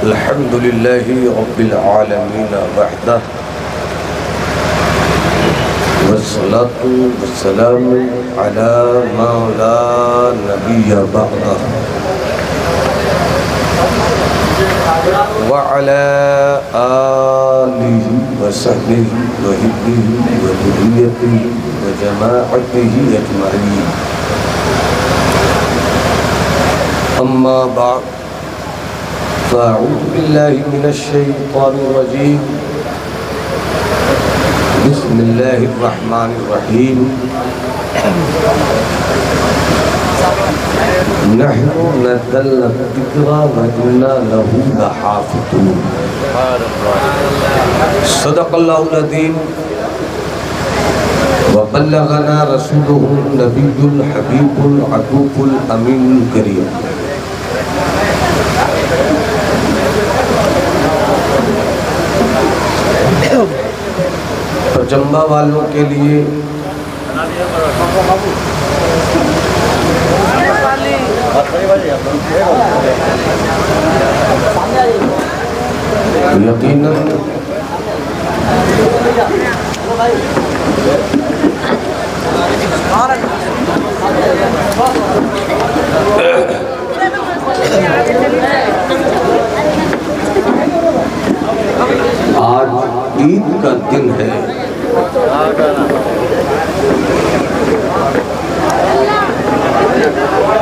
अल्हम्दुलिल्लाहि रब्बिल आलमीन वहदह वस्सलातु वस्सलामु अला मा ला नबिय्य बअदह व अला आलिहि व सहबिहि व हिब्बिहि व दुर्रियतिहि व जमाअतिहि अजमईन। अम्मा बाद फ़अऊज़ु बिल्लाहि मिनश शैतानिर रजीम। बिस्मिल्लाहिर रहमानिर रहीम। नहनु नज़्ज़लना ज़िक्रा व इन्ना लहू लहाफ़िज़ून। सदक़ल्लाहुल अज़ीम व बल्लगना रसूलुहुन नबियुल हबीबुल अतूफ़ुल अमीनुल करीम। चंबा वालों के लिए यकीनन आज ईद का दिन है।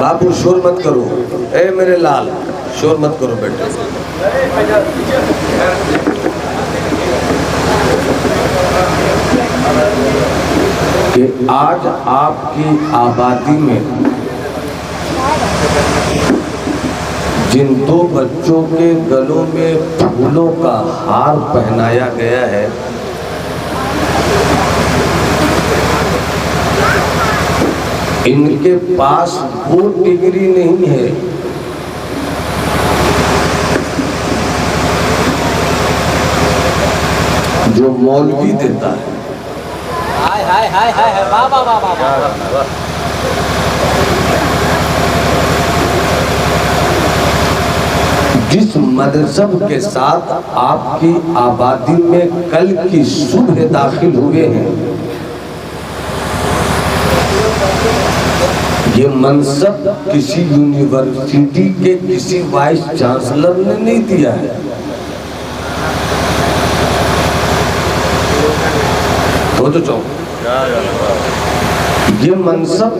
बाबू शोर मत करो, ए मेरे लाल शोर मत करो बेटे। कि आज आपकी आबादी में जिन दो बच्चों के गलों में फूलों का हार पहनाया गया है, इनके पास वो डिग्री नहीं है जो मौलवी देता है। हाय हाय हाय हाय वाह वाह वाह वाह। जिस मदरसब के साथ आपकी आबादी में कल की सुबह दाखिल हुए हैं, ये मनसब किसी यूनिवर्सिटी के किसी वाइस चांसलर ने नहीं दिया है। तो चो ये मनसब,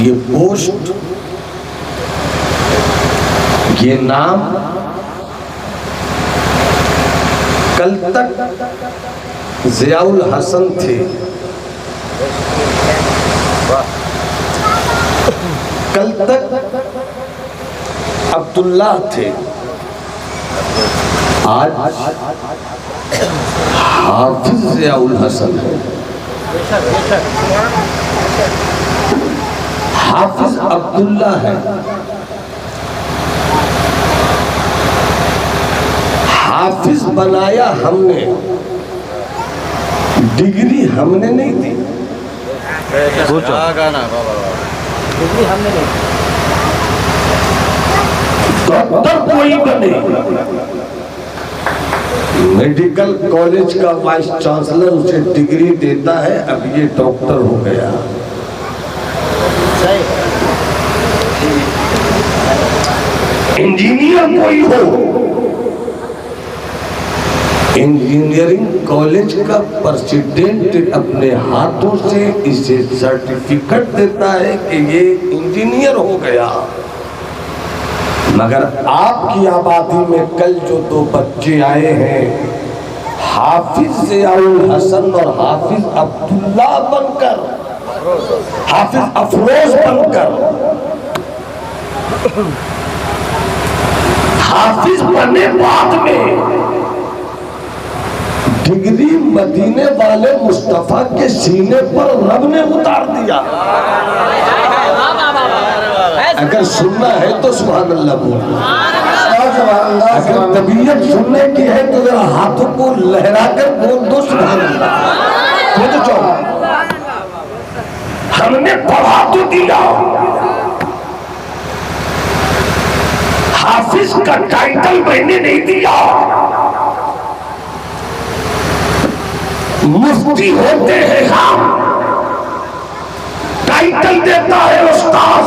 ये पोस्ट, ये नाम कल तक ज़ियाउल हसन थे, कल तक अब्दुल्ला थे, आज हाफिज ज़ियाउल हसन है। हाफिज अब्दुल्ला है। हाफिज बनाया हमने, डिग्री हमने नहीं दी। डिग्री हमने नहीं। डॉक्टर कोई बने, मेडिकल कॉलेज का वाइस चांसलर उसे डिग्री देता है, अब ये डॉक्टर हो गया। इंजीनियर कोई हो, इंजीनियरिंग कॉलेज का प्रेसिडेंट अपने हाथों से इसे सर्टिफिकेट देता है कि ये इंजीनियर हो गया। मगर आपकी आबादी में कल जो दो बच्चे आए हैं, हाफिज ज़ियाउल हसन और हाफिज अब्दुल्ला बनकर, हाफिज अफरोज बनकर, हाफिज बने बाद में डिग्री मदीने वाले मुस्तफा के सीने पर रब ने उतार दिया। अगर सुनना है तो सुभान अल्लाह बोलो। अगर तबीयत सुनने की है तो जरा हाथों को लहराकर बोल दो सुभान अल्लाह। तो चलो हमने पढ़ा तो दिया, हाफिज का टाइटल मैंने नहीं दिया, मुफ्ती होते हैं हम, टाइटल देता है उस्ताद।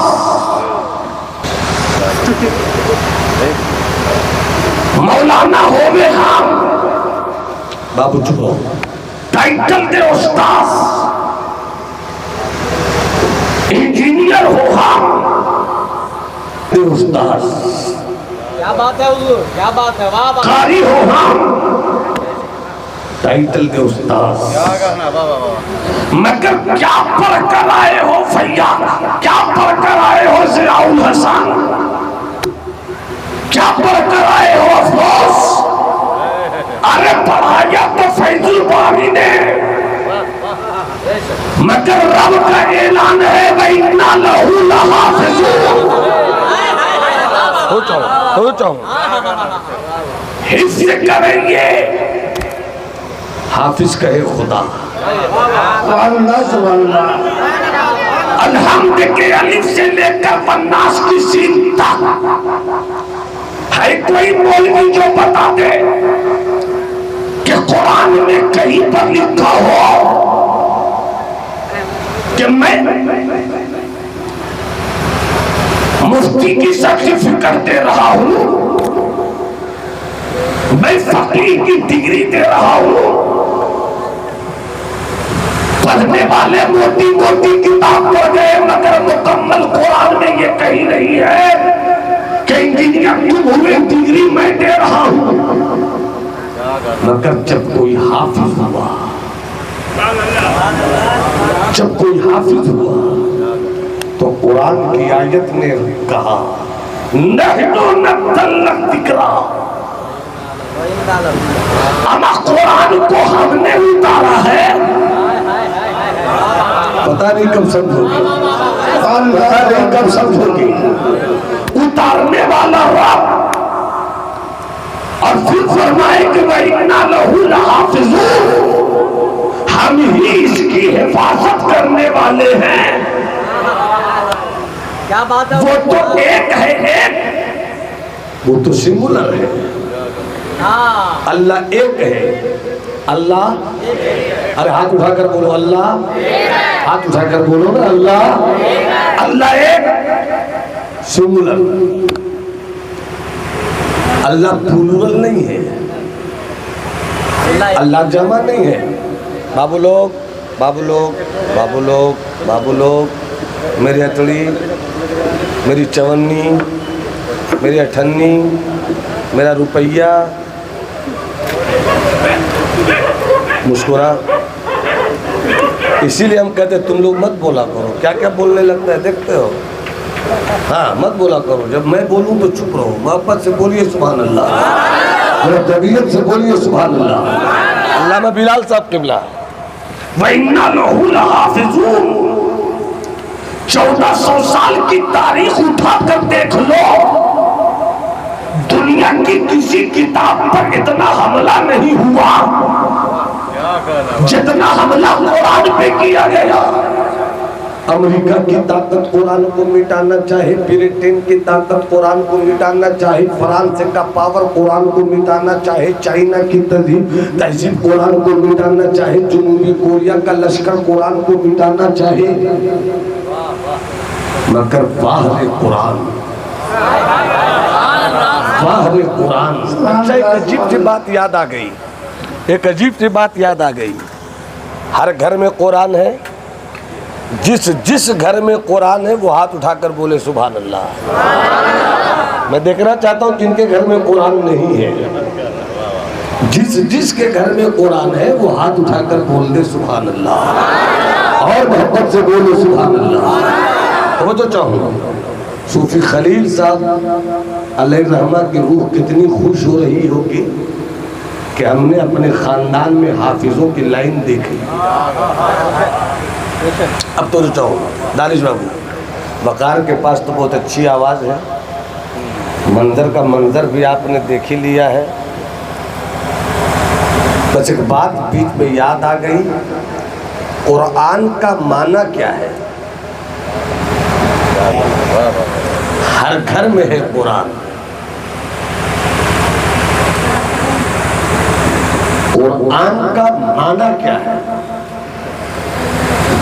मौलाना हो गए हम, बाबू चुप रहो, टाइटल दे उस्ताद। इंजीनियर हो हम, दे उस्ताद। क्या बात है हुजूर, क्या बात है, वाह वाह। कारी हो हम, टाइटल दे उस्ताद। मगर क्या पढ़ कर आए हो भैया, क्या पढ़ कर आए हो जियाउल हसन, क्या पढ़ कर आए हो अफरोज? अरे पढ़ाया तो फैजुल बारी ने, मगर रब का ऐलान है भाई इन्ना लहू लहाफिज़ून। हिफ्ज़ करेंगे, हाफिज कहे खुदा। अलहम्द के अलिफ से लेकर वन्नास की सीन तक है कोई मौलवी जो बता दे कि कुरान में कहीं पर लिखा हो कि मैं मुफ्ती की सर्टिफिकेट दे रहा हूं, मैं फकीह की डिग्री दे रहा हूं। पढ़ने वाले मोटी मोटी किताब पढ़ गए, मगर मुकम्मल कुरान में ये कही नहीं है कि इंजीनियर तुम हुए, डिग्री मैं दे रहा हूं। मगर जब कोई हाफिज हुआ, जब कोई हाफिज हुआ तो कुरान की आयत ने कहा नहनु नज़्ज़लना ज़िक्रा, अमा कुरान को हमने उतारा है। पता नहीं कब समझोगे, पता नहीं कब समझोगे। उतारने वाला रब, और फिर फरमाए कि वइन्ना लहू लहाफिज़ून, हम ही इसकी हिफाजत करने वाले हैं। क्या बात है, वो तो एक है, एक, वो तो सिंगुलर है। हाँ अल्लाह एक है, अल्लाह, अरे हाथ उठाकर बोलो अल्लाह, हाथ उठाकर बोलो ना अल्लाह। अल्लाह एक, सिंगुलर। अल्लाह प्लूरल नहीं है, अल्लाह जमा नहीं है। बाबू लोग, बाबू लोग, बाबू लोग, बाबू लोग, मेरी हथड़ी, मेरी चवन्नी, मेरी अठन्नी, मेरा रुपया, मुस्कुरा। इसीलिए हम कहते हैं तुम लोग मत बोला करो, क्या क्या बोलने लगता है देखते हो। हाँ मत बोला करो, जब मैं बोलूं तो चुप रहो, मोहब्बत से बोलिए सुभान अल्लाह, तबीयत से बोलिए सुभान अल्लाह। अल्लामा बिलाल साहब किबला, वइन्ना लहू लहाफिज़ून। 1400 साल की तारीख उठाकर देख लो, दुनिया की किसी किताब पर इतना हमला नहीं हुआ जितना हमला कुरान पे किया गया। अमेरिका की ताकत कुरान को मिटाना चाहे, ब्रिटेन की ताकत कुरान को मिटाना चाहे, फ्रांस का पावर कुरान को मिटाना चाहे, चाइना की तहजीब कुरान को मिटाना चाहे, जनूबी कोरिया का लश्कर कुरान को मिटाना चाहे, मगर बाहर कुरान, बाहर कुरान। अच्छा एक अजीब सी बात याद आ गई, एक अजीब सी बात याद आ गई। हर घर में कुरान है, जिस घर में कुरान है वो हाथ उठाकर बोले सुभान अल्लाह। मैं देखना चाहता हूँ जिनके घर में कुरान नहीं है, जिसके घर में कुरान है वो हाथ उठाकर बोल दे सुभान अल्लाह, और मोहब्बत से बोले सुभान अल्लाह। वो तो चाहूँ सूफी खलील साहब अलैहिर्रहमा की रूह कितनी खुश हो रही होगी कि हमने अपने ख़ानदान में हाफिज़ों की लाइन देखी। अब तो चाहो दानिश बाबू, वकार के पास तो बहुत अच्छी आवाज़ है, मंजर का मंजर भी आपने देख ही लिया है। बस एक बात बीच में याद आ गई, कुरान का माना क्या है? हर घर में है कुरान, कुरान का माना क्या है?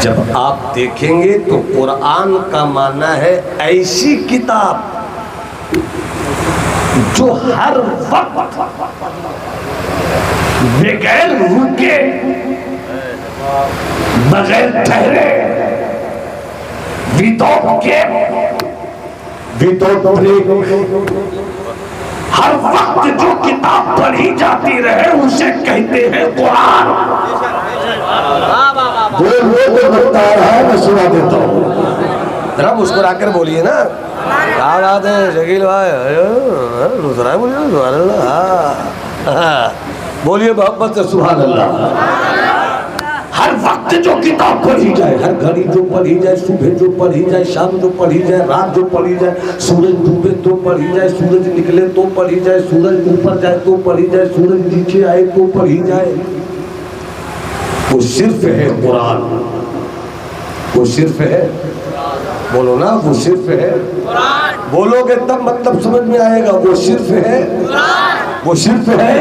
जब आप देखेंगे तो कुरान का माना है ऐसी किताब जो हर वक्त बगैर रुके, बगैर ठहरे, विदाउट गैप, विदाउट ब्रेक, हर वक्त जो किताब पढ़ी जाती रहे उसे कहते हैं कुरान। वो तो बता रहा है, मैं सुना देता हूँ। जरा मुस्कुरा कर बोलिए ना, क्या बात है शकील भाई, बोलिए मोहब्बत से सुभान अल्लाह। हर वक्त जो किताब पढ़ी जाए, हर घड़ी जो पढ़ी जाए, सुबह जो पढ़ी जाए, शाम जो पढ़ी जाए, रात जो पढ़ी जाए, सूरज डूबे तो पढ़ी जाए, सूरज निकले तो पढ़ी जाए, सूरज ऊपर जाए तो पढ़ी जाए, सूरज नीचे आए तो पढ़ी जाए, वो सिर्फ है कुरान। वो सिर्फ है, बोलो ना, वो सिर्फ है। बोलोगे तब मतलब समझ में आएगा। वो सिर्फ है, वो सिर्फ है।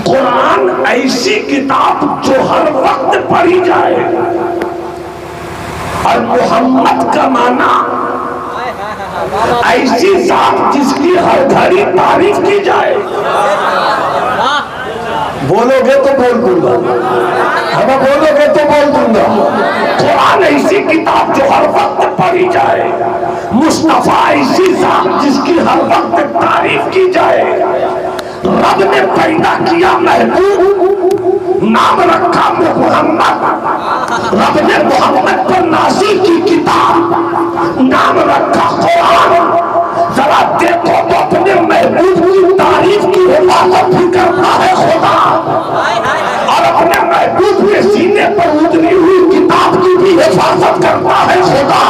कुरान ऐसी किताब जो हर वक्त पढ़ी जाए, और मोहम्मद का माना ऐसी जात जिसकी हर घड़ी तारीफ की जाए। बोलोगे तो बोल दूंगा, हम बोलोगे तो बोल दूंगा। कुरान ऐसी किताब जो हर वक्त पढ़ी जाए, मुस्तफा ऐसी जात जिसकी हर वक्त तारीफ की जाए। रब ने पैदा किया महबूब, नाम रखा मोहम्मद। रब ने मोहम्मद पर नाज़िल की किताब, नाम रखा कुरान। जरा देखो तो अपने महबूब की तारीफ की हिफाजत भी करता है खुदा, और अपने महबूब के सीने पर उतरी हुई किताब की भी हिफाजत करता है खुदा।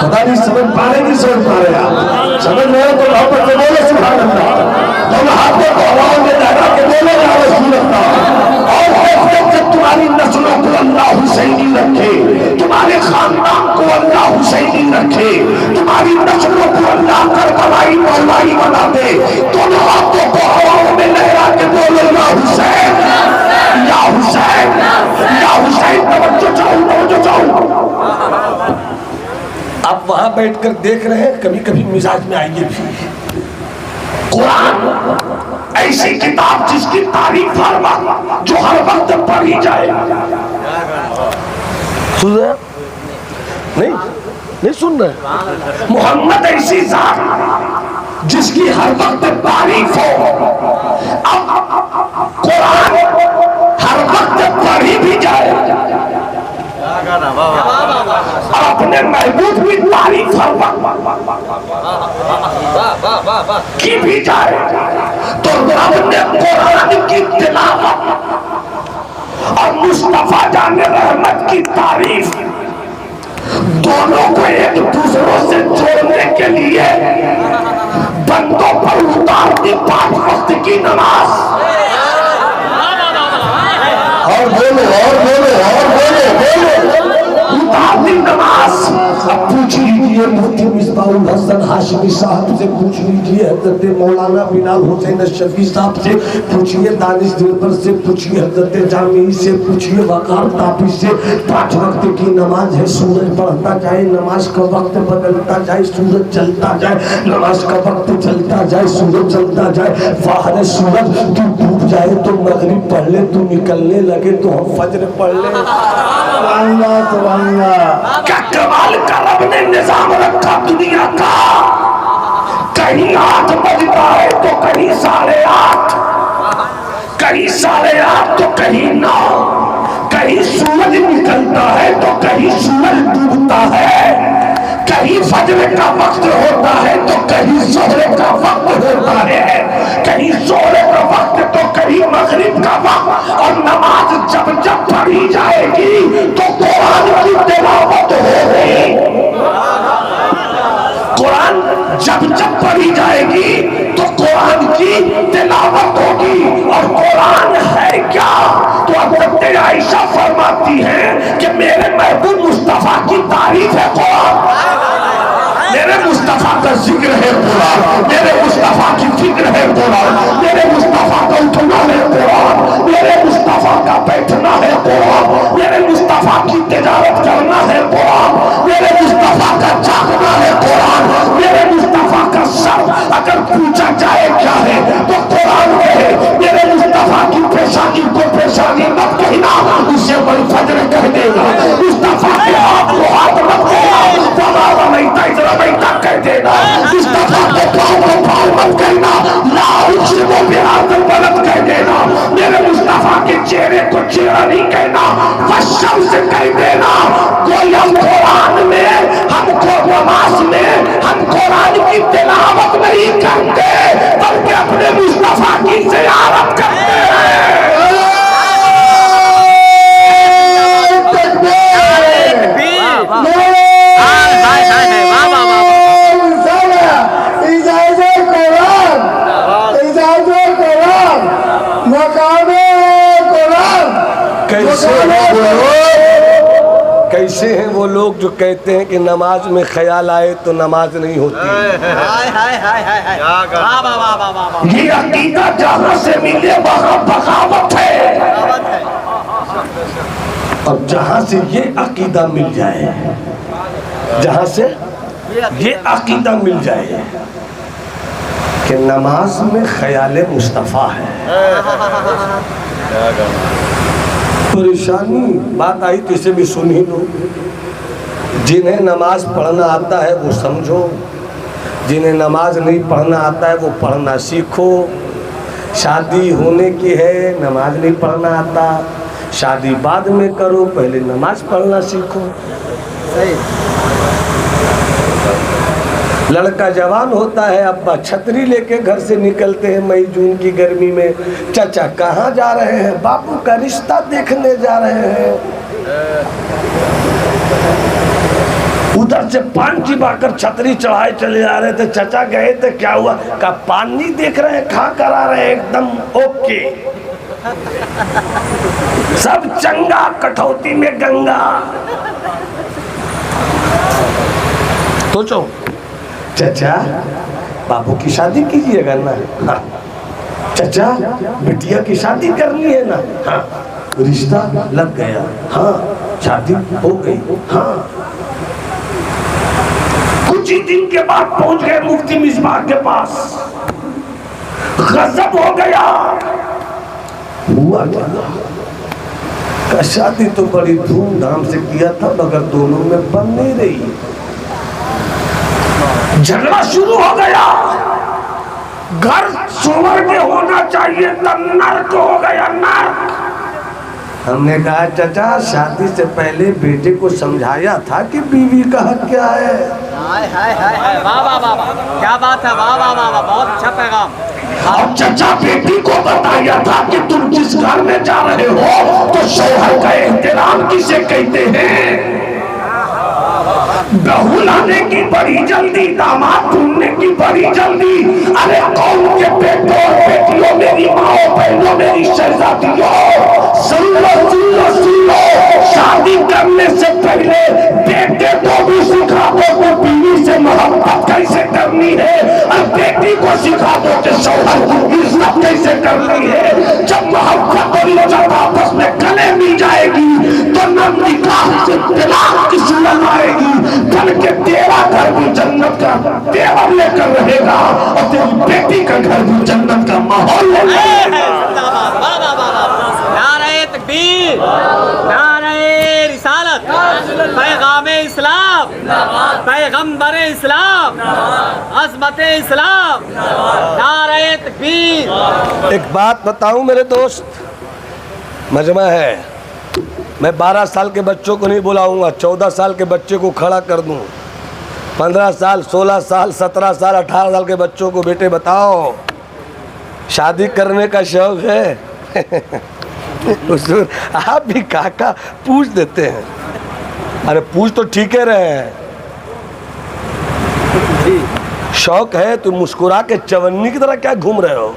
पता नहीं समझ पा रहे, नहीं समझ पा रहे आप? समझ रहे हो तो मोहब्बत से बोलो सुभान अल्लाह। दोनों हाथों को हवाओं में लगा के बोलो या रसूल अल्लाह। और औरत से तुम्हारी नस्लों को अल्लाह हुसैनी रखे, तुम्हारे खानदान को अल्लाह हुसैनी रखे, तुम्हारी नस्लों को अल्लाह करबलाई मौलाई बना दे। दोनों हाथों को हवाओं में लहरा के बोलो या हुसैन, या हुसैन, या हुसैन। तवज्जो चाहो, तवज्जो चाहो। आप वहां बैठकर देख रहे हैं, कभी कभी मिजाज में आइए भी। कुरान ऐसी किताब जिसकी तारीफ हर वक्त, जो हर वक्त पढ़ी जाए। सुन रहे? नहीं, नहीं सुन रहे? मोहम्मद ऐसी जात जिसकी हर वक्त तारीफ हो। अब कुरान हर वक्त पढ़ी भी जाए और अपने महबूब की तारीफ की भी जाए, तो रब ने कुरान की तिलावत और मुस्तफा जाने रहमत की तारीफ, दोनों को एक दूसरों से जोड़ने के लिए बंदों पर उतार दी 5 वक्त की नमाज। और बोलो, और बोलो, और बोलो, बोलो, उतार दी नमाज। अब पूछ लीजिए मुफ्ती मिसबाहुल हसन हाशमी साहब से, पूछ लीजिए हजरत मौलाना बिलाल हुसैन शफी साहब से, पूछिए दानिश दिलबर से, पूछिए हजरत जामी से, पूछिए वकार तापी से। 5 वक्त की नमाज है, सूरज बढ़ता जाए, नमाज का वक्त बदलता जाए, सूरज चलता जाए, नमाज का वक्त चलता जाए, सूरज चलता जाए। बाहर सूरज तू डूब जाए तो मगरिब पढ़ ले, तू निकलने लगे तो हम फजर पढ़ ले। क्या कमाल का रब ने निजाम रखा दुनिया का। कहीं 8 बजता है तो कहीं 8:30, कहीं 8:30 तो कहीं 9, कहीं सूरज निकलता है तो कहीं सूरज डूबता है, कहीं फजर का वक्त होता है तो कहीं जोहर का वक्त होता है, कहीं जोहर का वक्त तो कहीं मगरिब का वक्त। और नमाज जब जब पढ़ी जाएगी तो कुरान की तिलावत होगी। कुरान जब जब पढ़ी जाएगी तो कुरान की तिलावत होगी। और कुरान है क्या? तो हज़रत आयशा फरमाती हैं कि मेरे महबूब मुस्तफा की तारीफ है कुरान। मेरे मुस्तफा का जिक्र है कुरान, मेरे मुस्तफा की फिक्र है कुरान, मेरे मुस्तफा का उठना है कुरान, मेरे मुस्तफा का बैठना है कुरान, मेरे मुस्तफा की तिजारत करना है कुरान, मेरे मुस्तफा का जागना है कुरान, मेरे मुस्तफा का सर अगर पूछा जाए क्या है तो कुरान कहे। मेरे मुस्तफा की पेशानी को पेशानी मत कहना, उसे बड़ी फजर कह देना। मुस्तफा के हाथ को हाथ मत कहना, फवारा नहीं इधर बैठा कह देना। मुस्तफा के पाँव को पाँव मत कहना, लाल से वो बिहार गलत कह देना। मेरे मुस्तफा के चेहरे को चेहरा नहीं कहना, पश्चिम से कह देना। कोई हम कुरान में, हमको नमाज में हम कुरान की तिलावत नहीं करते, बल्कि अपने मुस्तफा की ज़ियारत करते हैं। कैसे हैं वो लोग जो कहते हैं कि नमाज में ख्याल आए तो नमाज नहीं होती। ये अकीदा जहाँ से मिले वहाँ बगावत है, और जहाँ से ये अकीदा मिल जाए, जहाँ से ये अकीदा मिल जाए कि नमाज में ख्याल मुस्तफ़ा है, परेशानी बात आई तो इसे भी सुन ही लो। जिन्हें नमाज पढ़ना आता है वो समझो, जिन्हें नमाज नहीं पढ़ना आता है वो पढ़ना सीखो। शादी होने की है, नमाज नहीं पढ़ना आता, शादी बाद में करो, पहले नमाज पढ़ना सीखो। लड़का जवान होता है, अब्बा छतरी लेके घर से निकलते हैं मई जून की गर्मी में, चाचा कहाँ जा रहे हैं, बापू का रिश्ता देखने जा रहे हैं। उधर से पान चिबाकर छतरी चढ़ाए चले आ रहे थे, चाचा गए थे क्या हुआ, का पानी देख रहे हैं, खा कर आ रहे हैं, एकदम ओके, सब चंगा, कठौती में गंगा। तो चो चाचा बाबू की शादी कीजिएगा ना, हाँ। चाचा बिटिया की शादी करनी है ना, हाँ। रिश्ता लग गया, हाँ। शादी हो गई, हाँ। कुछ ही दिन के बाद पहुंच गए मुफ्ती मिसबाह के पास। गजब हो गया, हुआ क्या का शादी तो बड़ी धूमधाम से किया था, मगर दोनों में बन नहीं रही, झगड़ा शुरू हो गया। घर स्वर्ग होना चाहिए तब नर्क हो गया, नर्क। हमने कहा चाचा शादी से पहले बेटे को समझाया था कि बीवी का हक क्या है। हाय हाय हाय, वाह वाह वाह, क्या बात है, वाह वाह वाह, बहुत अच्छा पैगाम। और चाचा बेटी को बताया था कि तुम जिस घर में जा रहे हो तो शौहर का एहतराम किसे कहते हैं। बहू लाने की बड़ी जल्दी, दामाद ढूंढने की बड़ी जल्दी। अरे कौन के बेटों और बेटियों, मेरी माओ बहनों, मेरी शहजादियों, सुन लो सुन लो सुन लो, शादी करने से पहले बेटे को भी सिखा दो कि बीवी से मोहब्बत कैसे करनी है, और बेटी को सिखा दो कि शौहर की इज्जत कैसे करनी है। जब मोहब्बत और इज्जत आपस में गले मिल जाएगी तो न निकाह से तलाक की सूरत आएगी, बल्कि तेरा घर भी जन्नत का तेवर लेकर रहेगा और तेरी बेटी का घर भी जन्नत का माहौल लेकर। नारे तकबीर, नारे रिसालत, पैगामे इस्लाम, पैगंबरे इस्लाम, अज़मत इस्लाम, नारे तकबीर। एक बात बताऊं मेरे दोस्त, मजमा है, मैं 12 साल के बच्चों को नहीं बुलाऊंगा, 14 साल के बच्चे को खड़ा कर दूं, 15 साल 16 साल 17 साल 18 साल के बच्चों को, बेटे बताओ शादी करने का शौक है? आप भी काका पूछ देते हैं, अरे पूछ तो ठीक है रहे, शौक है तो मुस्कुरा के चवन्नी की तरह क्या घूम रहे हो?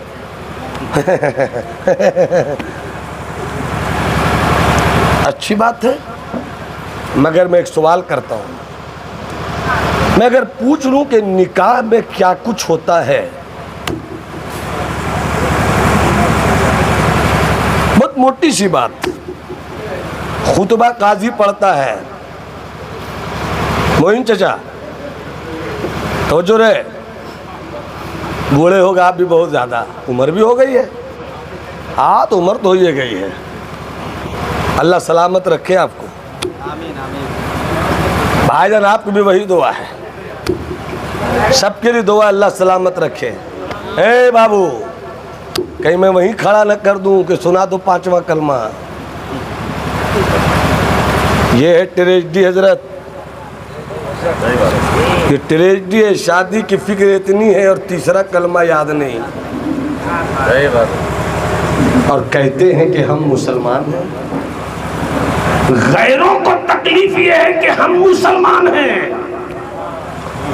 अच्छी बात है, मगर मैं एक सवाल करता हूँ, मैं अगर पूछ लूं कि निकाह में क्या कुछ होता है, बहुत मोटी सी बात। खुतबा काजी पढ़ता है, मोइन चचा तो जो रे, बूढ़े हो गए आप भी, बहुत ज़्यादा उम्र भी हो गई है। हाँ तो उम्र तो हो ही गई है, अल्लाह सलामत रखे आपको। आमीन आमीन। भाईजान आपकी भी वही दुआ है, सबके लिए दुआ, अल्लाह सलामत रखे। ए बाबू, कहीं मैं वहीं खड़ा न कर दूं कि सुना दो 5वां कलमा। ये है ट्रेजेडी हजरत, ये ट्रेजेडी है। शादी की फिक्र इतनी है और तीसरा कलमा याद नहीं। सही बात। और कहते हैं कि हम मुसलमान हैं। गैरों को तकलीफ ये है कि हम मुसलमान हैं,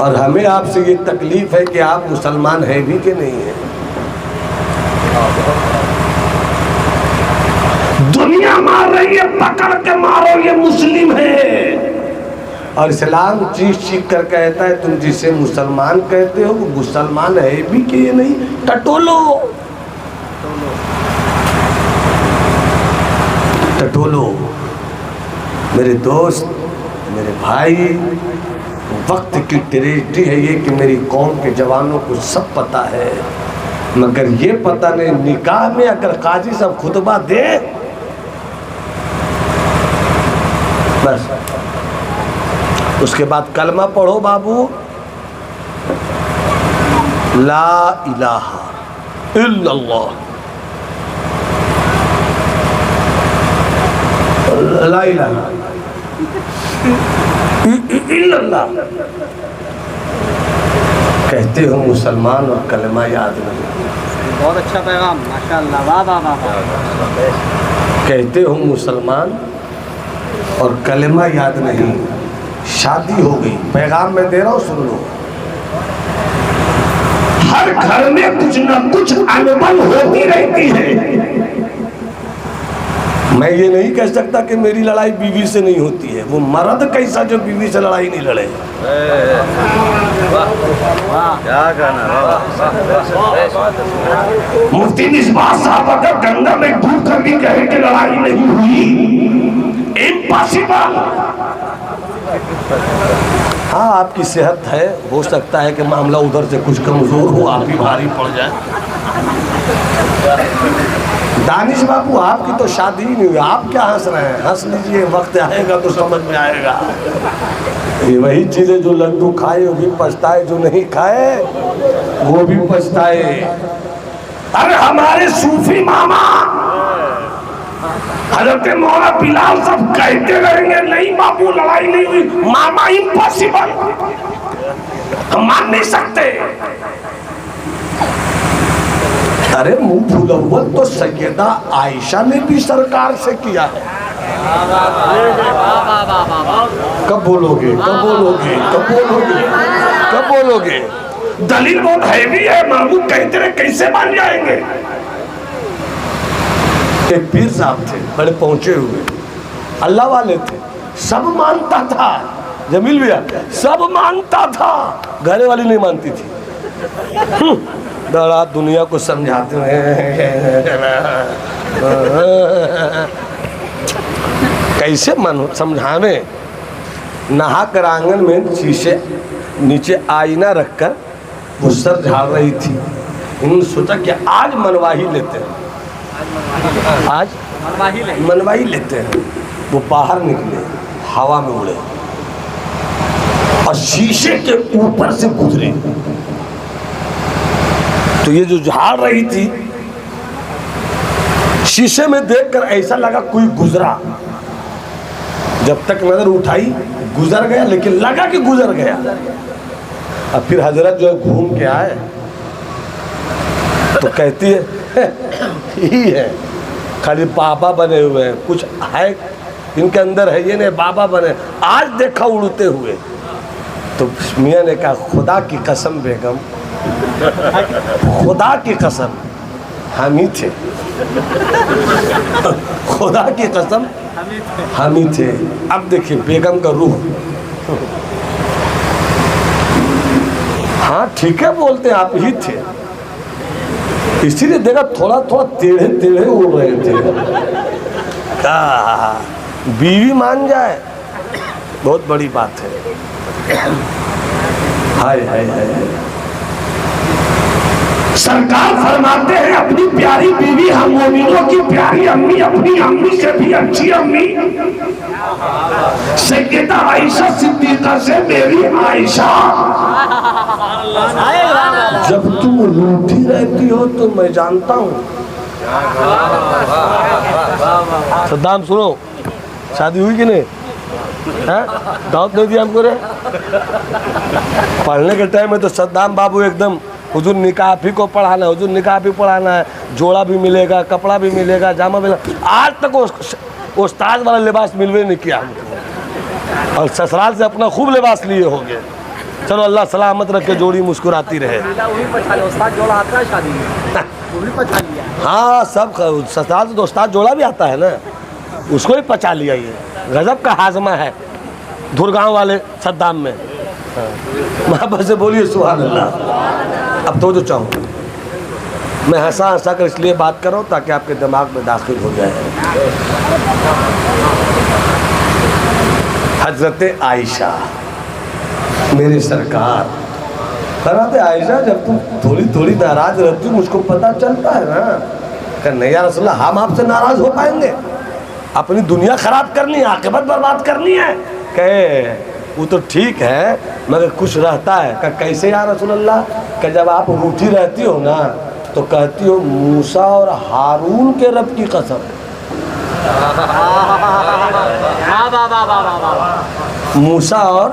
और हमें आपसे ये तकलीफ है कि आप मुसलमान हैं भी कि नहीं है। दुनिया मार रही है, पकड़ के मारो, ये मुस्लिम है। और इस्लाम चीख चीख कर कहता है तुम जिसे मुसलमान कहते हो वो मुसलमान है भी कि ये नहीं। टटोलो टटोलो मेरे दोस्त, मेरे भाई, वक्त की ट्रेजेडी है ये कि मेरी कौम के जवानों को सब पता है, मगर ये पता नहीं निकाह में अगर काजी साहब खुतबा दे बस उसके बाद कलमा पढ़ो बाबू, ला इलाहा इल्लल्लाह, ला इलाहा इल्लल्लाह कहते हो मुसलमान और कलमा याद नहीं। बहुत अच्छा पैगाम, माशाअल्लाह, वाह वाह वाह। कहते हो मुसलमान और कलमा याद नहीं। शादी हो गई, पैगाम मैं दे रहा हूँ, सुन लो। हर घर में कुछ न कुछ अनबन होती रहती है। मैं ये नहीं कह सकता कि मेरी लड़ाई बीवी से नहीं होती है। वो मर्द कैसा जो बीवी से लड़ाई नहीं लड़े। क्या कहना, मुफ्ती मिसबाह साहब अगर गंगा में डूब कर भी कहे कि लड़ाई नहीं हुई, इम्पॉसिबल। हाँ आपकी सेहत है, हो सकता है कि मामला उधर से कुछ कमजोर हो, आप ही भारी पड़ जाए। दानिश बाबू आपकी तो शादी ही नहीं हुई, आप क्या हंस रहे हैं? हंस लीजिए, वक्त आएगा तो समझ में आएगा। ये वही चीजें जो लड्डू खाए वो भी पछताए, जो नहीं खाए वो भी पछताए। अरे हमारे सूफी मामा हजरत मौला बिलाल सब कहते रहेंगे नहीं बाबू लड़ाई नहीं हुई, मामा इम्पॉसिबल, हम मान नहीं सकते। अरे मुंह फुलौवल तो सैयदा आयशा ने भी सरकार से किया है। कब बोलोगे, कब बोलोगे, कब बोलोगे, कब बोलोगे? दलील बहुत हैवी है, महबूब कहते रहे कैसे मान जाएंगे। एक पीर साहब थे, बड़े पहुंचे हुए, अल्लाह वाले थे, सब मानता था। जमील भैया सब मानता था, घरे वाली नहीं मानती थी। दड़ा दुनिया को समझाते हैं कैसे मन समझावे। नहा कर आंगन में शीशे नीचे आईना रखकर वो सर झाड़ रही थी। इन्होंने सोचा कि आज मनवा ही लेते हैं, आज मनवा ही लेते हैं। वो बाहर निकले, हवा में उड़े और शीशे के ऊपर से गुजरे। तो ये जो झाड़ रही थी, शीशे में देखकर ऐसा लगा कोई गुजरा। जब तक नजर उठाई गुजर गया, लेकिन लगा कि गुजर गया। अब फिर हजरत जो है घूम के आए तो कहती है ही है, खाली बाबा बने हुए हैं, कुछ है इनके अंदर है ये नहीं, बाबा बने। आज देखा उड़ते हुए। तो मियाँ ने कहा खुदा की कसम बेगम, खुदा की कसम हम ही थे, खुदा की कसम हम ही थे। अब देखिए बेगम का रूह ठीक है बोलते आप ही थे, इसीलिए देखा थोड़ा थोड़ा टेढ़े टेढ़े उड़ रहे थे। बीवी मान जाए बहुत बड़ी बात है। हाय हाय हाय। सरकार फरमाते हैं अपनी प्यारी बीवी हम मोमिनों की प्यारी अम्मी, अपनी अम्मी से भी अच्छी अम्मी सैयदा आयशा सिद्दीका से मेरी आयशा। जब तुम रूठी रहती हो तो मैं जानता हूँ। सद्दाम सुनो, शादी हुई कि नहीं? दावत नहीं दिया हमको रे? पढ़ने के टाइम में तो सद्दाम बाबू एकदम हुजूर निकाह भी को पढ़ाना है, हुजूर निकाह भी पढ़ाना है, जोड़ा भी मिलेगा, कपड़ा भी मिलेगा, जामा मिलेगा। आज तक उस्ताद वाला लिबास मिलवे नहीं किया हमको, और ससुराल से अपना खूब लिबास लिए हो गए। चलो अल्लाह सलामत रख के जोड़ी मुस्कुराती रहे। हाँ सब ससुराल से तो उस्ताद जोड़ा भी आता है ना, उसको ही पचा लिया। ये गजब का हाजमा है धुरगांव वाले सद्दाम में। वहाँ से बोलिए सुभान अल्लाह। अब तो जो चाहूँ मैं हंसा हंसा कर इसलिए बात कर रहा हूँ ताकि आपके दिमाग में दाखिल हो जाए। हजरत आयशा मेरी सरकार फरमाते आयशा जब तुम थोड़ी थोड़ी नाराज रहती हो मुझको पता चलता है ना, कि नहीं या रसूल अल्लाह हम आपसे नाराज हो पाएंगे? अपनी दुनिया खराब करनी है, आखिरत बर्बाद करनी है? कहे वो तो ठीक है मगर कुछ रहता है। कि कैसे या रसूल अल्लाह? कि जब आप रूठी रहती हो ना तो कहती हो मूसा और हारून के रब की कसम। मूसा और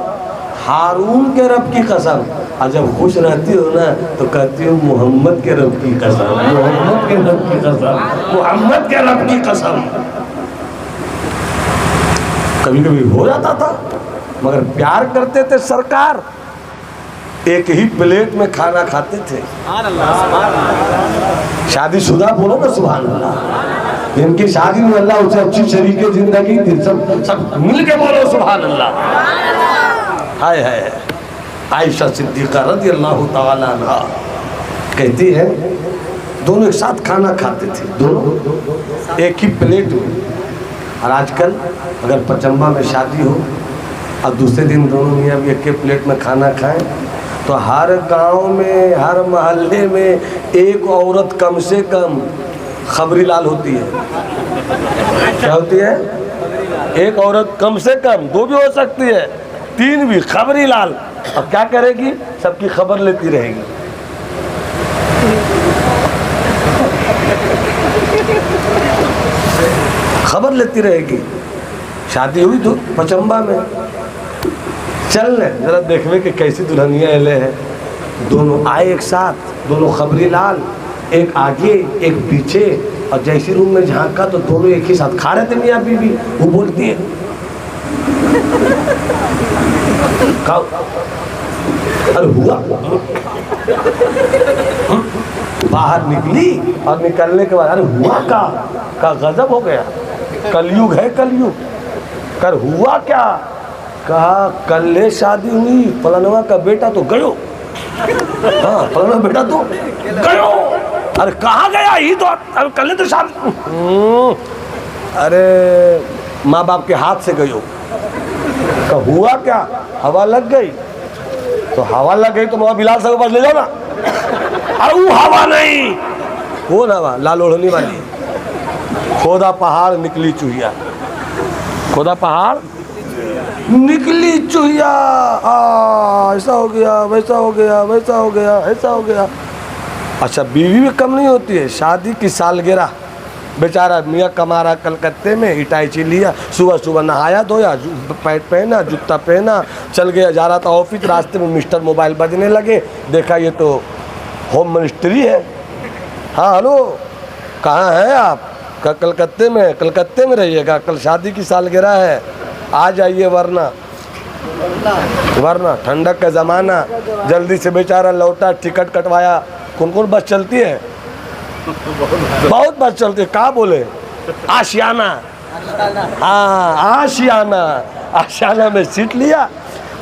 हारून के रब की कसम। और जब खुश रहती हो ना तो कहती हो मोहम्मद के रब की कसम, मोहम्मद के रब की कसम, मोहम्मद के रब की कसम। कभी कभी हो जाता था मगर प्यार करते थे सरकार, एक ही प्लेट में खाना खाते थे। शादीशुदा बोलो ना सुभान अल्लाह। इनकी शादी में अल्लाह उसे अच्छी शरीके जिंदगी दी, सब मिल के बोलो सुभान अल्लाह। हाय हाय। आयशा सिद्दीका रज़ी अल्लाह ताला अन्हा कहती है दोनों एक साथ खाना खाते थे, दोनों एक ही प्लेट में। और आजकल अगर पचम्बा में शादी हो और दूसरे दिन दोनों मियाँ भी एक के प्लेट में खाना खाएं तो हर गांव में हर मोहल्ले में एक औरत कम से कम खबरी लाल होती है। क्या होती है? एक औरत कम से कम, दो भी हो सकती है, तीन भी, खबरी लाल। अब क्या करेगी? सबकी खबर लेती रहेगी। खबर लेती रहेगी। शादी हुई तो पचम्बा में, चल जरा देखने के कैसी दुल्हनिया एले है। दोनों आए एक साथ, दोनों खबरी लाल, एक आगे एक पीछे। और जैसे रूम में झांका तो दोनों एक ही साथ खा रहे थे मियाँ बीवी। वो बोलती है अरे हुआ। बाहर निकली और निकलने के बाद अरे हुआ का गजब हो गया, कलयुग है कलयुग। कर हुआ क्या? कहा कल शादी हुई, फलानवा का बेटा तो गयो। हाँ फलाना बेटा तो गयो। अरे कहाँ गया? ही तो अरे कल तो शादी। अरे माँ बाप के हाथ से गयो। का हुआ क्या? हवा लग गई। तो हवा लग गई तो वहाँ बिलाल साहब के पास ले जाओ ना। अरे वो हवा नहीं, वो ना लाल ओढ़नी वाली। खोदा पहाड़ निकली चूहिया, खोदा पहाड़ निकली चूहिया। ऐसा हो गया, वैसा हो गया, वैसा हो गया, ऐसा हो गया। अच्छा बीवी भी कम नहीं होती है। शादी की सालगिरह, बेचारा मियाँ कमा रहा कलकत्ते में, इटाची लिया, सुबह सुबह नहाया धोया, पैंट पहना, जूता पहना, चल गया, जा रहा था ऑफिस। रास्ते में मिस्टर मोबाइल बजने लगे, देखा ये तो होम मिनिस्ट्री है। हाँ हेलो, कहाँ हैं आप? कलकत्ते में। कलकत्ते में रहिएगा, कल शादी की सालगिरह है, आ जाइए वरना ठंडक का ज़माना। जल्दी से बेचारा लौटा, टिकट कटवाया। कौन कौन बस चलती है? बहुत बस चलती है। कहाँ बोले? आशियाना। हाँ आशियाना में सीट लिया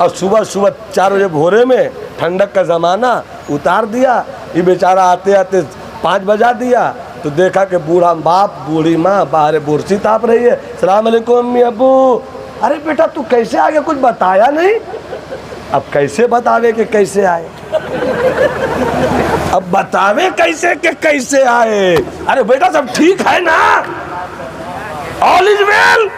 और सुबह सुबह 4 बजे भोरे में ठंडक का ज़माना, उतार दिया। ये बेचारा आते आते 5 बजा दिया तो देखा कि बूढ़ा बाप बूढ़ी माँ बाहर बुर्सी ताप रही है। सलाम अलैकुम अम्मी अब्बू। अरे बेटा तू कैसे आ गया, कुछ बताया नहीं? अब कैसे बतावे कि कैसे आए, अब बतावे कैसे कि कैसे आए। अरे बेटा सब ठीक है ना, ऑल इज वेल,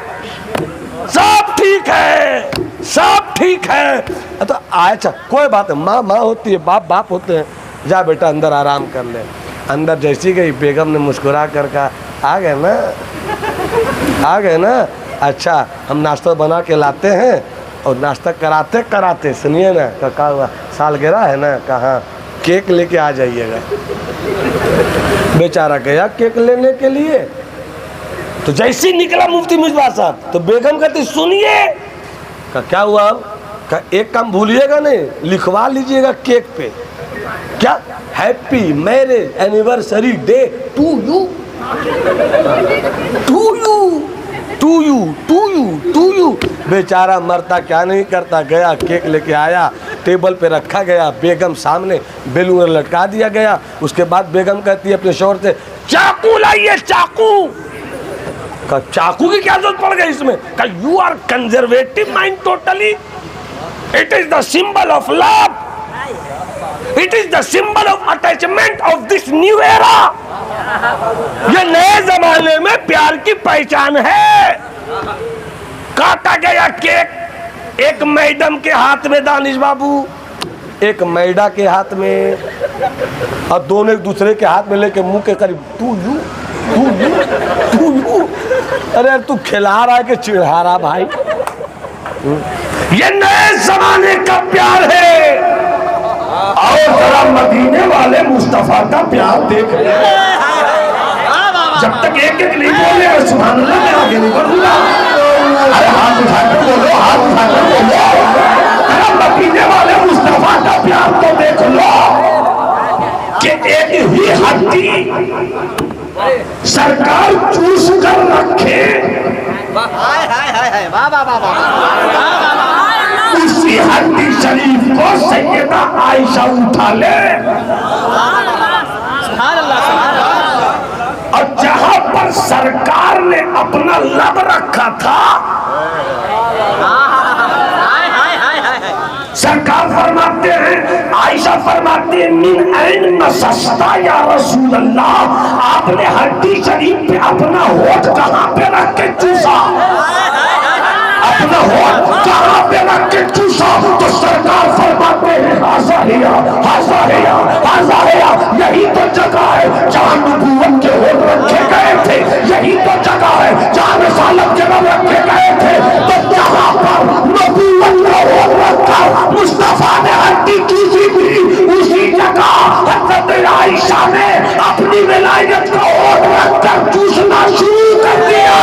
सब ठीक है, सब ठीक है। तो अच्छा कोई बात है, माँ माँ होती है, बाप बाप होते हैं। जा बेटा अंदर आराम कर ले। अंदर जैसी गई बेगम ने मुस्कुरा कर कहा आ गए ना, आ गए ना, अच्छा हम नाश्ता बना के लाते हैं और नाश्ता कराते कराते सुनिए ना कहा हुआ सालगिरह है ना, कहाँ केक लेके आ जाइएगा। बेचारा गया केक लेने के लिए, तो जैसे ही निकला मुफ्ती मिसबा साहब तो बेगम कहती सुनिए। का क्या हुआ? का एक काम भूलिएगा नहीं, लिखवा लीजिएगा केक पे, क्या happy marriage anniversary day to you, to you, to you, to you, to you. बेचारा मरता क्या नहीं करता, गया केक लेके आया, टेबल पे रखा गया, बेगम सामने बेलून लटका दिया गया। उसके बाद बेगम कहती है अपने शोहर से चाकू लाइए, चाकू। का चाकू की क्या जरूरत पड़ गई इसमें? का you are conservative mind totally, it is the symbol of love, it is the symbol of attachment of this new era. ये नए जमाने में प्यार की पहचान है। काटा गया केक, एक मैडम के हाथ में दानिश बाबू, एक मैडा के हाथ में, और दोनों एक दूसरे के हाथ में लेके मुंह के करीब to you, to you, to you. अरे तू खिला रहा है कि चिढ़ा रहा भाई? ये नए जमाने का प्यार है। और जरा मदीने वाले मुस्तफा का प्यार देख ले। जब तक एक एक नहीं बोलेगा सुभान अल्लाह मैं आगे नहीं बढ़ूंगा। अरे हाथ उठाकर बोलो, हाथ उठाकर बोलो। जरा मदीने वाले मुस्तफा का प्यार तो देख लो कि एक ही हड्डी सरकार चूस कर रखे, उसी हड्डी शरीफ को सैयदा आयशा उठा ले। और जहां पर सरकार ने अपना लब रखा था, सरकार फरमाते हैं, आयशा फरमाती है मिन ऐन नसस्ता या रसूल अल्लाह, आपने हड्डी शरीफ पे अपना होठ कहां पे रख के चूसा, अपना होठ कहां पे रख के चूसा? तो सरकार फरमाते हैं हाजा हिया, हाजा हिया, हाजा हिया। यही तो जगह है जहां नबूवत के होठ रखे गए थे, यही तो जगह है जहां रिसालत के नाम रखे गए थे। तो जहां पर नबूवत का होठ रखा मुस्तफा ने हड्डी चूसी थी, उसी जगह हज़रत आयशा ने अपनी विलायत का होठ रखकर चूसना शुरू कर दिया।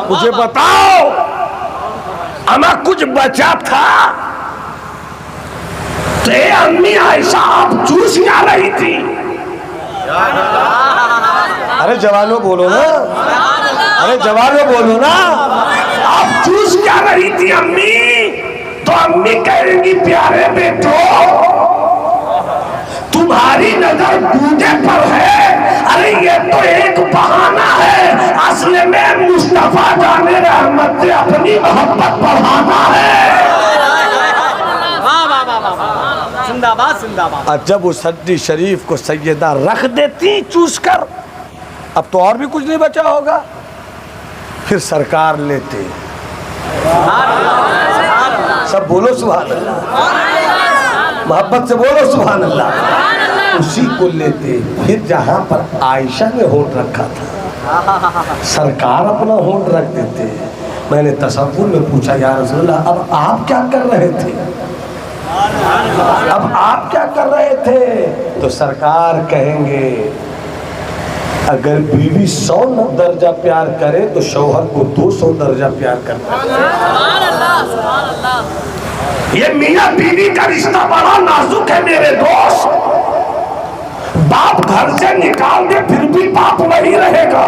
मुझे बताओ अमा कुछ बचा था तो अम्मी आयशा आप चूस क्या रही थी? अरे जवानों बोलो ना, अरे जवानों बोलो ना, आप चूस क्या रही थी अम्मी? तो अम्मी कहेंगी प्यारे बेटो तुम्हारी नजर दूजे पर है। अरे ये तो एक बहाना है, असले में मुस्तफा जाने रहमत से अपनी मोहब्बत बढ़ाना है। जिंदाबाद जिंदाबाद। और जब उस हड्डी शरीफ को सैयदा रख देती चूस कर, अब तो और भी कुछ नहीं बचा होगा, फिर सरकार लेते। सब बोलो सुभान अल्लाह, मोहब्बत से बोलो सुभान अल्लाह। उसी को लेते, फिर जहां पर आयशा ने होठ रखा था सरकार अपना होठ रख देते। मैंने तसव्वुर में पूछा या रसूलल्लाह अब आप क्या कर रहे थे, अब आप क्या कर रहे थे? तो सरकार कहेंगे अगर बीवी 100 दर्जा प्यार करे तो शौहर को 200 दर्जा प्यार करता है। ये मियां बीवी का रिश्ता बड़ा नाजुक है मेरे दोस्त। बाप घर से निकाल दे फिर भी बाप वही रहेगा,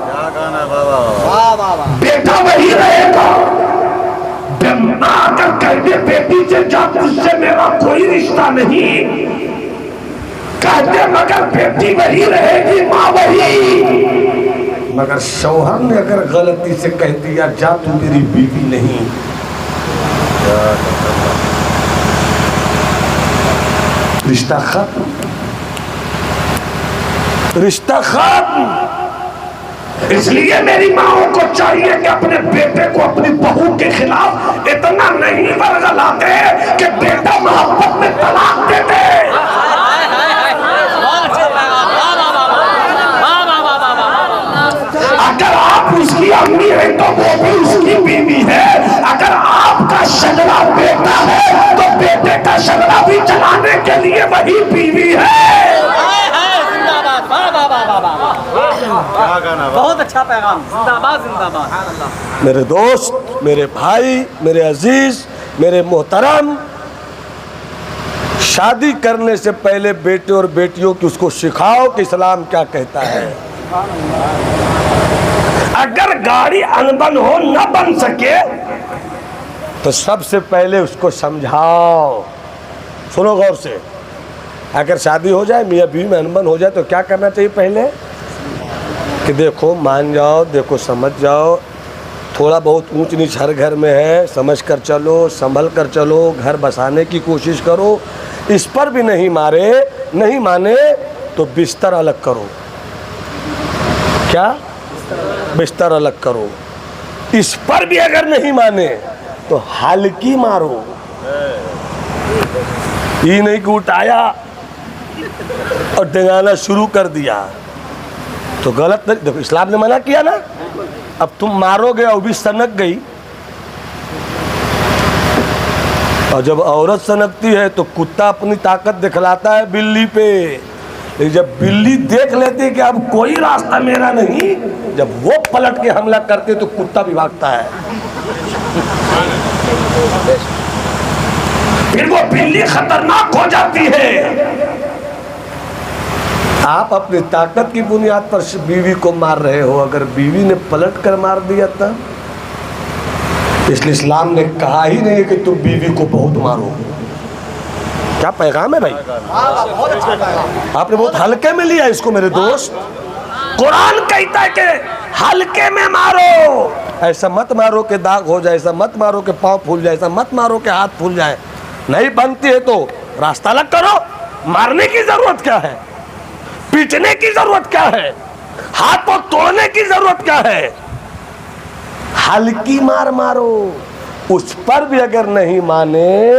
क्या कहना है बाबा? वाह वाह वाह बेटा वही रहेगा। माँ अगर कह दे बेटी से जा तुझसे मेरा कोई रिश्ता नहीं, कहते मगर बेटी वही रहेगी, माँ वही। मगर शौहर ने अगर गलती से कह दिया जा तू मेरी बीवी नहीं, रिश्ता खत्म, रिश्ता खत्म। इसलिए मेरी माओ को चाहिए कि अपने बेटे को अपनी बहू के खिलाफ इतना नहीं बरगलाते कि बेटा मोहब्बत में तलाक दे दे। अगर आप उसकी अम्मी है तो वो भी उसकी बीवी है, अगर आपका शगला बेटा है तो बेटे का शगला भी चलाने के लिए वही बीवी है। क्या कहना बाबा? बहुत अच्छा पैगाम, जिंदाबाद जिंदाबाद। मेरे दोस्त, मेरे भाई, मेरे अजीज, मेरे मोहतरम, शादी करने से पहले बेटे और बेटियों की उसको सिखाओ कि इस्लाम क्या कहता है। अगर गाड़ी अनबन हो न बन सके तो सबसे पहले उसको समझाओ। सुनो गौर से, अगर शादी हो जाए, मियाँ बीवी में अनबन हो जाए तो क्या करना चाहिए पहले कि देखो मान जाओ, देखो समझ जाओ, थोड़ा बहुत ऊंच नीच हर घर में है, समझ कर चलो, संभल कर चलो, घर बसाने की कोशिश करो। इस पर भी नहीं माने तो बिस्तर अलग करो। क्या? बिस्तर अलग करो। इस पर भी अगर नहीं माने तो हल्की मारो। ये नहीं कि उठाया और डंगाना शुरू कर दिया तो गलत नहीं। देखो इस्लाम ने मना किया ना, अब तुम मारोगे और भी सनक गई, और जब औरत सनकती है तो कुत्ता अपनी ताकत दिखलाता है बिल्ली पे, लेकिन जब बिल्ली देख लेती है कि अब कोई रास्ता मेरा नहीं, जब वो पलट के हमला करते तो कुत्ता भी भागता है। फिर वो बिल्ली खतरनाक हो जाती है। आप अपनी ताकत की बुनियाद पर बीवी को मार रहे हो, अगर बीवी ने पलट कर मार दिया तब। इसलिए इस्लाम ने कहा ही नहीं है कि तुम बीवी को बहुत मारो। क्या पैगाम है भाई? बहुत अच्छा पैगाम। आपने बहुत हल्के में लिया इसको मेरे दोस्त। कुरान कहता है कि हल्के में मारो, ऐसा मत मारो कि दाग हो जाए, ऐसा मत मारो कि पाँव फूल जाए, ऐसा मत मारो कि हाथ फूल जाए। नहीं बनती है तो रास्ता अलग करो। मारने की जरूरत क्या है? पीटने की जरूरत क्या है? हाथ को तोड़ने की जरूरत क्या है? हल्की मार मारो। उस पर भी अगर नहीं माने,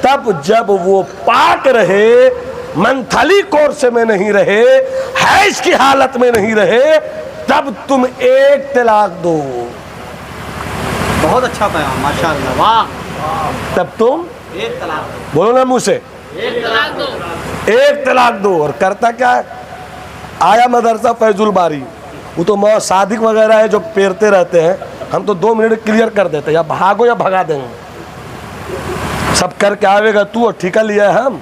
तब जब वो पाक रहे, मंथली कोर्स में नहीं रहे, हैज की हालत में नहीं रहे, तब तुम एक तलाक दो। बहुत अच्छा पैगाम, माशाअल्लाह, वाह। तब तुम एक तलाक बोलो ना मुंह से, एक तलाक दो। एक तलाक दो। और करता क्या है? आया मदरसा फैजुल बारी, वो तो मौत सादिक वगैरह है जो पेरते रहते हैं, हम तो 2 मिनट क्लियर कर देते हैं, या भागो या भगा देंगे। सब करके आवेगा तू और ठिका लिया है हम।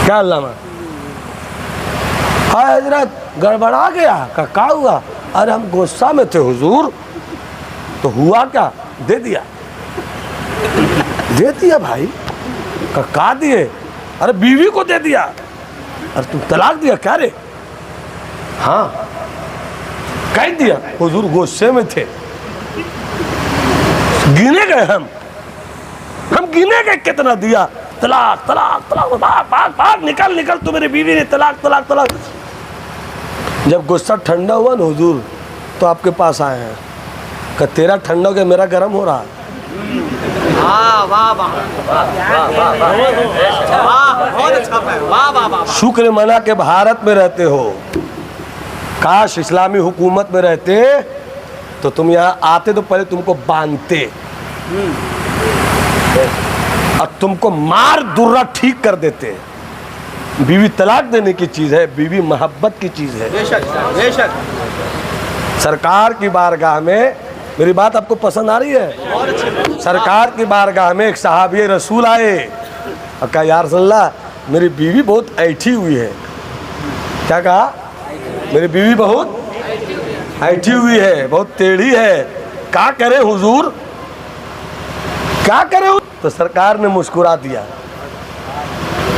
क्या अल्लामा? हाँ हजरत गड़बड़ा गया, क्या हुआ? अरे हम गुस्सा में थे हुजूर। तो हुआ क्या? दे दिया, दे दिया भाई। का दिए? अरे बीवी को दे दिया। अरे तू तलाक दिया क्या रे? हाँ कह दिया हुजूर, गुस्से में थे। गिने गए हम गिने गए कितना दिया। तलाक तलाक तलाक, भाग भाग भाग, निकल निकल, तू मेरी बीवी ने तलाक तलाक तलाक। जब गुस्सा ठंडा हुआ ना हुजूर, तो आपके पास आए हैं कि तेरा ठंडा हो गया, मेरा गर्म हो रहा। वाह वाह वाह वाह, बहुत अच्छा पैगाम, वाह वाह वाह। शुक्र मना के भारत में रहते हो। काश इस्लामी हुकूमत में रहते तो तुम यहाँ आते तो पहले तुमको बांधते और तुमको मार दुर्रा ठीक कर देते। बीवी तलाक देने की चीज़ है, बीवी मोहब्बत की चीज़ है। बेशक बेशक। सरकार की बारगाह में, मेरी बात आपको पसंद आ रही है? सरकार की बारगाह में एक सहाबी रसूल आए और कहा या रसूलल्लाह, मेरी बीवी बहुत ऐठी हुई है। क्या कहा? मेरी बीवी बहुत ऐठी हुई है, बहुत टेढ़ी है। क्या करे हुजूर, क्या करे? तो सरकार ने मुस्कुरा दिया।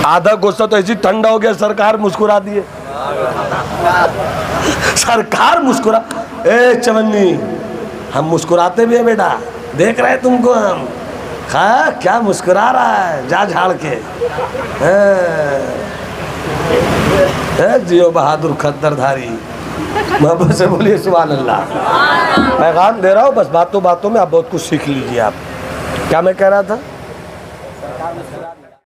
आधा गुस्सा तो ऐसी ठंडा हो गया, सरकार मुस्कुरा दिए। सरकार मुस्कुरा, ए चवन्नी हम मुस्कुराते भी है बेटा, देख रहे तुमको हम। हाँ क्या मुस्कुरा रहा है, जा झाड़ के। जियो बहादुर खद्दरधारी। मोहब्बत से बोलिए सुभान अल्लाह। पैगाम दे रहा हूँ बस, बातों बातों में आप बहुत कुछ सीख लीजिए। आप क्या मैं कह रहा था?